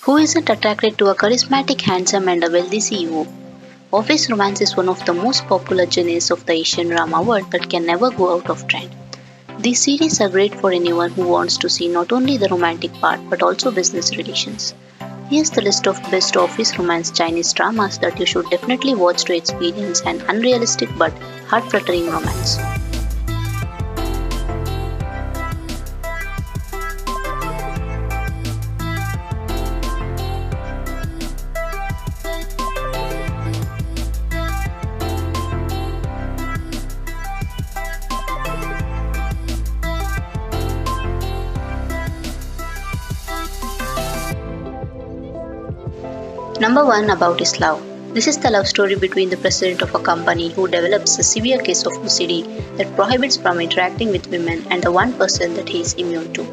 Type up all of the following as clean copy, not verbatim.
Who isn't attracted to a charismatic, handsome, and a wealthy CEO? Office romance is one of the most popular genres of the Asian drama world that can never go out of trend. These series are great for anyone who wants to see not only the romantic part but also business relations. Here's the list of best office romance Chinese dramas that you should definitely watch to experience an unrealistic but heart-fluttering romance. Number 1, About Is Love. This is the love story between the president of a company who develops a severe case of OCD that prohibits from interacting with women and the one person that he is immune to.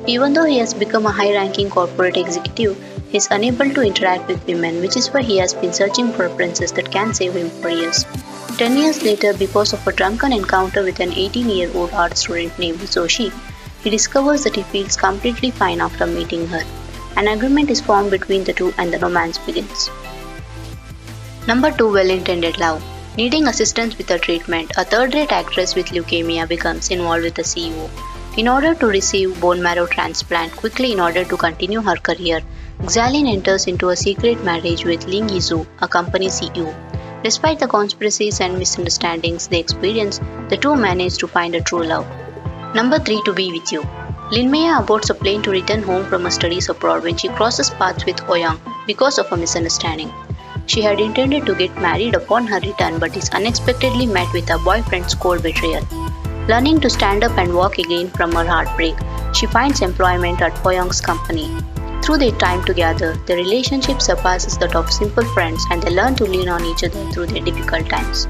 Even though he has become a high-ranking corporate executive, he is unable to interact with women, which is why he has been searching for a princess that can save him for years. 10 years later, because of a drunken encounter with an 18-year-old art student named Zoshi, he discovers that he feels completely fine after meeting her. An agreement is formed between the two and the romance begins. Number 2, Well-Intended Love. Needing assistance with her treatment, a third-rate actress with leukemia becomes involved with the CEO. In order to receive bone marrow transplant quickly in order to continue her career, Xalin enters into a secret marriage with Ling Yizhu, a company CEO. Despite the conspiracies and misunderstandings they experience, the two manage to find a true love. Number 3, To Be With You. Lin Mei boards a plane to return home from her studies abroad when she crosses paths with Ouyang because of a misunderstanding. She had intended to get married upon her return but is unexpectedly met with her boyfriend's cold betrayal. Learning to stand up and walk again from her heartbreak, she finds employment at Ouyang's company. Through their time together, their relationship surpasses that of simple friends and they learn to lean on each other through their difficult times.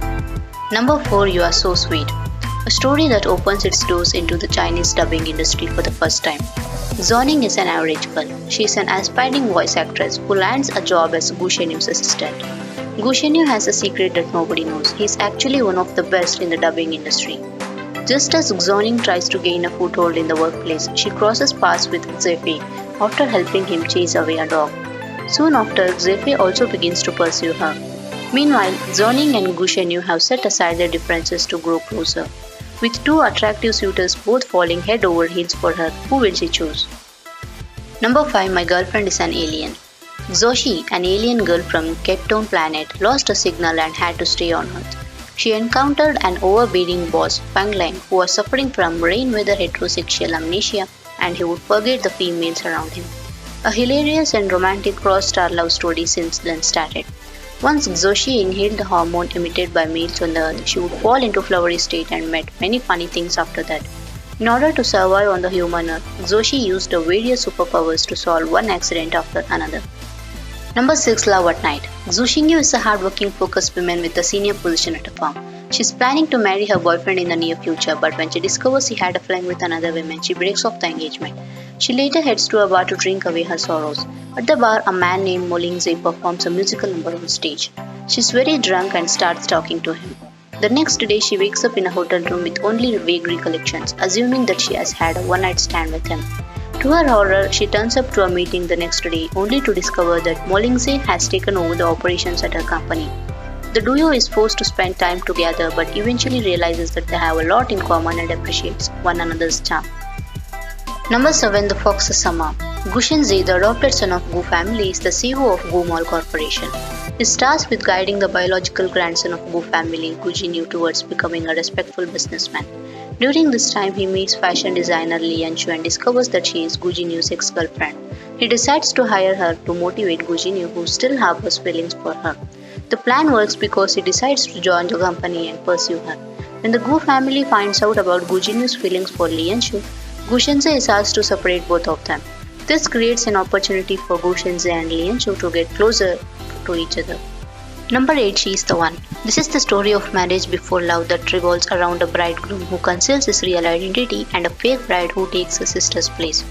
Number 4, You Are So Sweet. A story that opens its doors into the Chinese dubbing industry for the first time. Zoning is an average girl. She is an aspiring voice actress who lands a job as Gu Shenyu's assistant. Gu Shenyu has a secret that nobody knows. He is actually one of the best in the dubbing industry. Just as Zoning tries to gain a foothold in the workplace, she crosses paths with Xefei after helping him chase away a dog. Soon after, Xefei also begins to pursue her. Meanwhile, Zoning and Gu Shenyu have set aside their differences to grow closer. With two attractive suitors both falling head over heels for her, who will she choose? Number 5, My Girlfriend is an Alien. Zoshi, an alien girl from Cape Town planet, lost a signal and had to stay on Earth. She encountered an overbearing boss, Fang Lang, who was suffering from rain-weather heterosexual amnesia and he would forget the females around him. A hilarious and romantic cross-star love story since then started. Once Zoshi inhaled the hormone emitted by males on the earth, she would fall into flowery state and met many funny things after that. In order to survive on the human earth, Zoshi used her various superpowers to solve one accident after another. Number 6, Love at Night. Zhu Xingyu is a hardworking, focused woman with a senior position at a firm. She is planning to marry her boyfriend in the near future, but when she discovers he had a fling with another woman, she breaks off the engagement. She later heads to a bar to drink away her sorrows. At the bar, a man named Mo Lingzhi performs a musical number on stage. She is very drunk and starts talking to him. The next day, she wakes up in a hotel room with only vague recollections, assuming that she has had a one-night stand with him. To her horror, she turns up to a meeting the next day only to discover that Mo Lingzhi has taken over the operations at her company. The duo is forced to spend time together but eventually realizes that they have a lot in common and appreciates one another's charm. Number 7, The Fox's Summer. Gu Shenzi, the adopted son of Gu family, is the CEO of Gu Mall Corporation. He is tasked with guiding the biological grandson of Gu family, Gu Jinyu, towards becoming a respectful businessman. During this time, he meets fashion designer Li Yanshu and discovers that she is Gu Jinyu's ex-girlfriend. He decides to hire her to motivate Gu Jinyu, who still harbors feelings for her. The plan works because he decides to join the company and pursue her. When the Gu family finds out about Gu Jinyu's feelings for Li Yanshu, Gu Shenzi is asked to separate both of them. This creates an opportunity for Gu Shenzi and Li Yanshu to get closer to each other. Number 8, She is the One. This is the story of marriage before love that revolves around a bridegroom who conceals his real identity and a fake bride who takes her sister's place.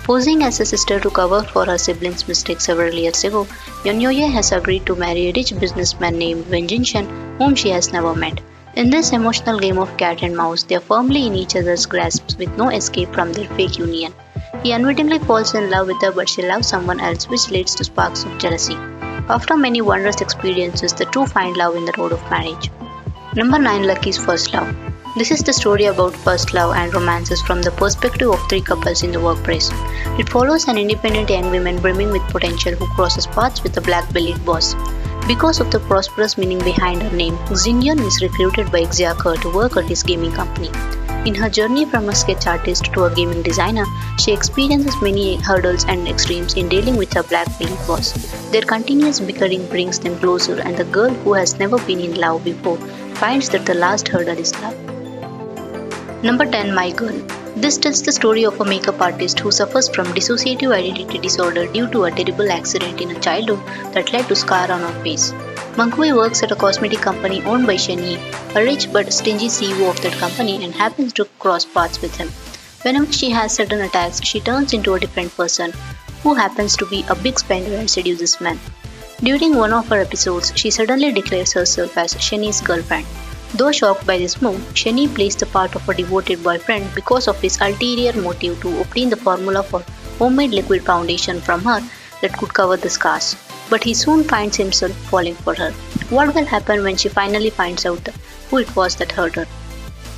Posing as a sister to cover for her siblings' mistakes several years ago, Yeonyoye has agreed to marry a rich businessman named Wen Jinshan, whom she has never met. In this emotional game of cat and mouse, they are firmly in each other's grasps with no escape from their fake union. He unwittingly falls in love with her, but she loves someone else, which leads to sparks of jealousy. After many wondrous experiences, the two find love in the road of marriage. Number 9, Lucky's First Love. This is the story about first love and romances from the perspective of three couples in the workplace. It follows an independent young woman brimming with potential who crosses paths with a black-bellied boss. Because of the prosperous meaning behind her name, Xingyun is recruited by Xiaoke to work at his gaming company. In her journey from a sketch artist to a gaming designer, she experiences many hurdles and extremes in dealing with her black-bellied boss. Their continuous bickering brings them closer, and the girl who has never been in love before finds that the last hurdle is love. Number 10, My Girl. This tells the story of a makeup artist who suffers from dissociative identity disorder due to a terrible accident in her childhood that led to scar on her face. Manghui works at a cosmetic company owned by Shen Yi, a rich but stingy CEO of that company, and happens to cross paths with him. Whenever she has sudden attacks, she turns into a different person, who happens to be a big spender and seduces men. During one of her episodes, she suddenly declares herself as Shen Yi's girlfriend. Though shocked by this move, Shen Yi plays the part of a devoted boyfriend because of his ulterior motive to obtain the formula for homemade liquid foundation from her that could cover the scars. But he soon finds himself falling for her. What will happen when she finally finds out who it was that hurt her?